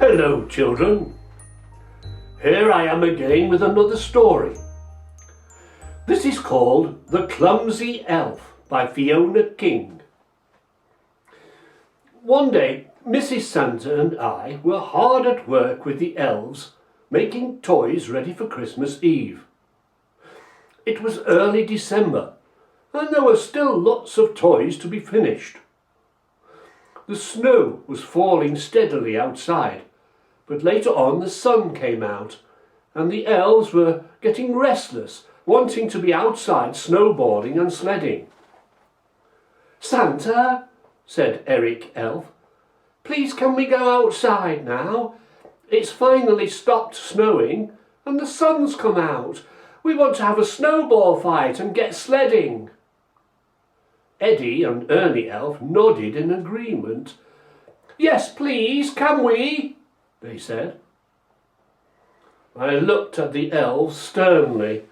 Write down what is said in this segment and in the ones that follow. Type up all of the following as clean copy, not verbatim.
Hello, children. Here I am again with another story. This is called The Clumsy Elf by Fiona King. One day, Mrs. Santa and I were hard at work with the elves, making toys ready for Christmas Eve. It was early December, and there were still lots of toys to be finished. The snow was falling steadily outside, but later on the sun came out, and the elves were getting restless, wanting to be outside snowboarding and sledding. "Santa," said Eric Elf, "please can we go outside now? It's finally stopped snowing and the sun's come out. We want to have a snowball fight and get sledding." Eddie and Ernie Elf nodded in agreement. "Yes, please, can we?" they said. I looked at the elves sternly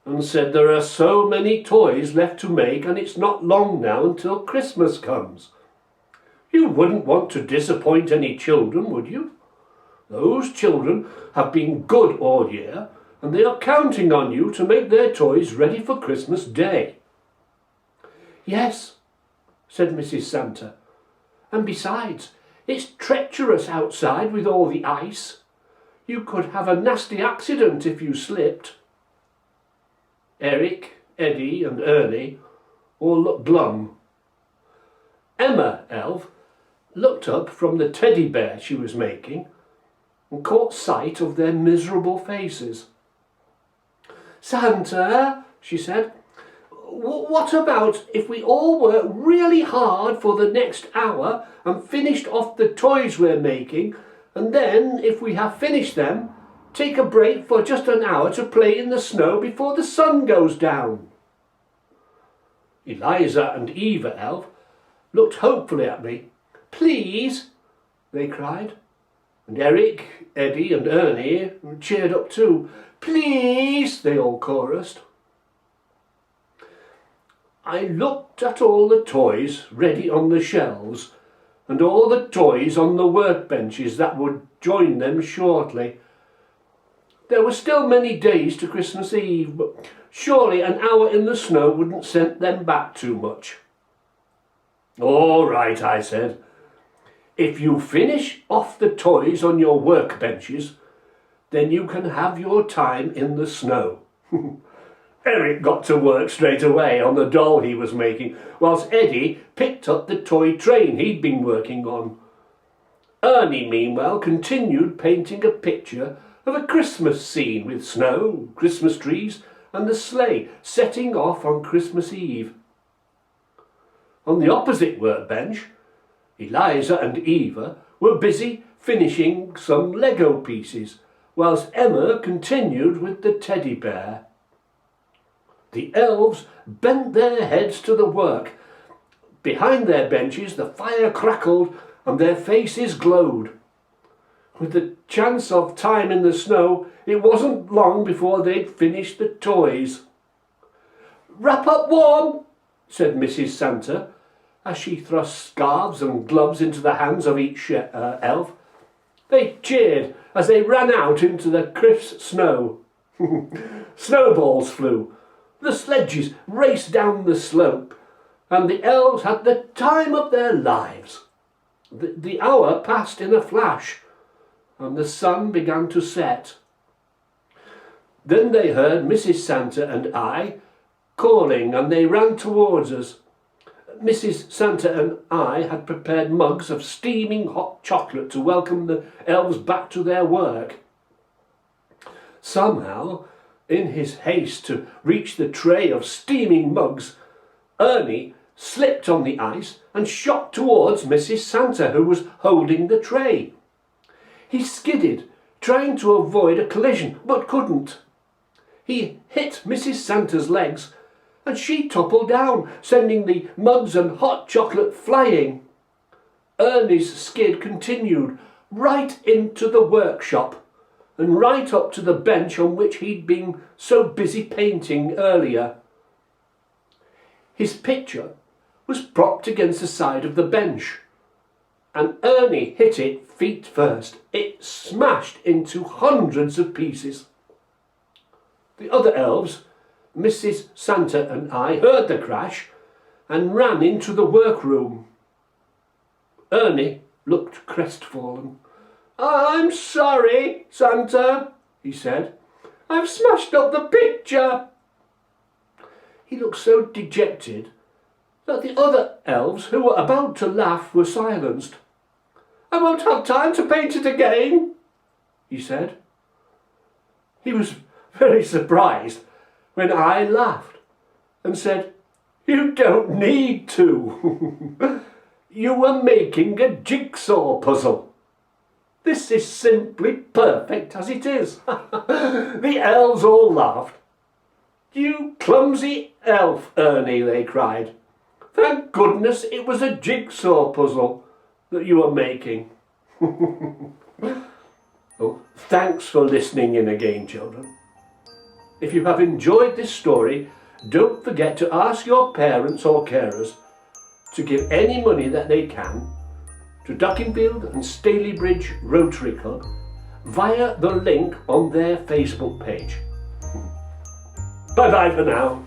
and said, "There are so many toys left to make, and it's not long now until Christmas comes. You wouldn't want to disappoint any children, would you? Those children have been good all year, and they are counting on you to make their toys ready for Christmas Day." "Yes," said Mrs. Santa, "and besides, it's treacherous outside with all the ice. You could have a nasty accident if you slipped." Eric, Eddie and Ernie all looked glum. Emma Elf looked up from the teddy bear she was making and caught sight of their miserable faces. "Santa," she said, "what about if we all work really hard for the next hour and finished off the toys we're making, and then, if we have finished them, take a break for just an hour to play in the snow before the sun goes down?" Eliza and Eva Elf looked hopefully at me. "Please," they cried. And Eric, Eddie and Ernie cheered up too. "Please," they all chorused. I looked at all the toys ready on the shelves and all the toys on the workbenches that would join them shortly. There were still many days to Christmas Eve, but surely an hour in the snow wouldn't send them back too much. "All right," I said. "If you finish off the toys on your workbenches, then you can have your time in the snow." Eric got to work straight away on the doll he was making, whilst Eddie picked up the toy train he'd been working on. Ernie, meanwhile, continued painting a picture of a Christmas scene with snow, Christmas trees, and the sleigh setting off on Christmas Eve. On the opposite workbench, Eliza and Eva were busy finishing some Lego pieces, whilst Emma continued with the teddy bear. The elves bent their heads to the work. Behind their benches the fire crackled and their faces glowed. With the chance of time in the snow, it wasn't long before they'd finished the toys. "Wrap up warm," said Mrs. Santa, as she thrust scarves and gloves into the hands of each elf. They cheered as they ran out into the crisp snow. Snowballs flew. The sledges raced down the slope, and the elves had the time of their lives. The hour passed in a flash, and the sun began to set. Then they heard Mrs. Santa and I calling, and they ran towards us. Mrs. Santa and I had prepared mugs of steaming hot chocolate to welcome the elves back to their work. Somehow, in his haste to reach the tray of steaming mugs, Ernie slipped on the ice and shot towards Mrs. Santa, who was holding the tray. He skidded, trying to avoid a collision, but couldn't. He hit Mrs. Santa's legs, and she toppled down, sending the mugs and hot chocolate flying. Ernie's skid continued right into the workshop, and right up to the bench on which he'd been so busy painting earlier. His picture was propped against the side of the bench, and Ernie hit it feet first. It smashed into hundreds of pieces. The other elves, Mrs. Santa and I, heard the crash and ran into the workroom. Ernie looked crestfallen. "I'm sorry, Santa," he said. "I've smashed up the picture." He looked so dejected that the other elves, who were about to laugh, were silenced. "I won't have time to paint it again," he said. He was very surprised when I laughed and said, "You don't need to. You were making a jigsaw puzzle. This is simply perfect as it is." The elves all laughed. "You clumsy elf, Ernie," they cried. "Thank goodness it was a jigsaw puzzle that you were making." Oh, thanks for listening in again, children. If you have enjoyed this story, don't forget to ask your parents or carers to give any money that they can to Duckingfield and Stalybridge Rotary Club via the link on their Facebook page. Bye-bye for now.